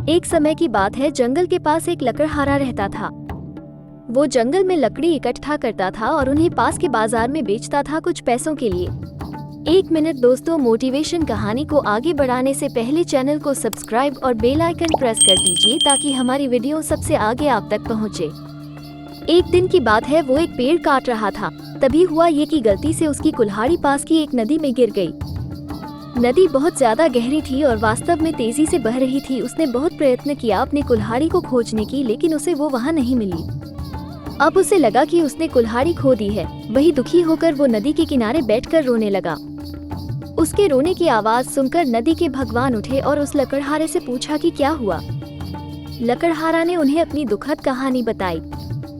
एक समय की बात है, जंगल के पास एक लकड़हारा रहता था। वो जंगल में लकड़ी इकट्ठा करता था और उन्हें पास के बाजार में बेचता था कुछ पैसों के लिए। एक मिनट दोस्तों, मोटिवेशन कहानी को आगे बढ़ाने से पहले चैनल को सब्सक्राइब और बेल आइकन प्रेस कर दीजिए ताकि हमारी वीडियो सबसे आगे आप तक पहुंचे। एक दिन की बात है, वो एक पेड़ काट रहा था। तभी हुआ ये कि गलती से उसकी कुल्हाड़ी पास की एक नदी में गिर गई। नदी बहुत ज्यादा गहरी थी और वास्तव में तेजी से बह रही थी। उसने बहुत प्रयत्न किया अपने कुल्हाड़ी को खोजने की, लेकिन उसे वो वहाँ नहीं मिली। अब उसे लगा कि उसने कुल्हाड़ी खो दी है। वही दुखी होकर वो नदी के किनारे बैठकर रोने लगा। उसके रोने की आवाज सुनकर नदी के भगवान उठे और उस लकड़हारे से पूछा कि क्या हुआ। लकड़हारा ने उन्हें अपनी दुखद कहानी बताई।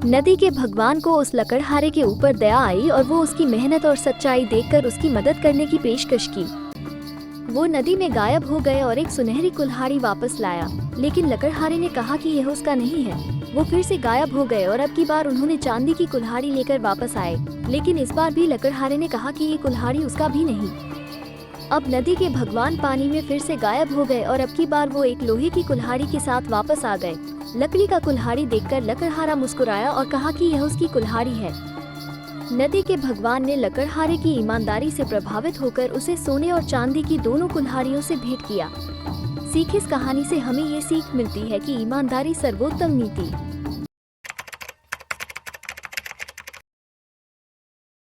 नदी के भगवान को उस लकड़हारे के ऊपर दया आई और वो उसकी मेहनत और सच्चाई देखकर उसकी मदद करने की पेशकश की। वो नदी में गायब हो गए और एक सुनहरी कुल्हाड़ी वापस लाया, लेकिन लकड़हारे ने कहा कि यह उसका नहीं है। वो फिर से गायब हो गए और अब की बार उन्होंने चांदी की कुल्हाड़ी लेकर वापस आए, लेकिन इस बार भी लकड़हारे ने कहा कि ये कुल्हाड़ी उसका भी नहीं। अब नदी के भगवान पानी में फिर से गायब हो गए और अब की बार वो एक लोहे की कुल्हाड़ी के साथ वापस आ गए। लकड़ी का कुल्हाड़ी देखकर लकड़हारा मुस्कुराया और कहा कि यह उसकी कुल्हाड़ी है। नदी के भगवान ने लकड़हारे की ईमानदारी से प्रभावित होकर उसे सोने और चांदी की दोनों कुल्हाड़ियों से भेंट किया। सीख, इस कहानी से हमें ये सीख मिलती है कि ईमानदारी सर्वोत्तम नीति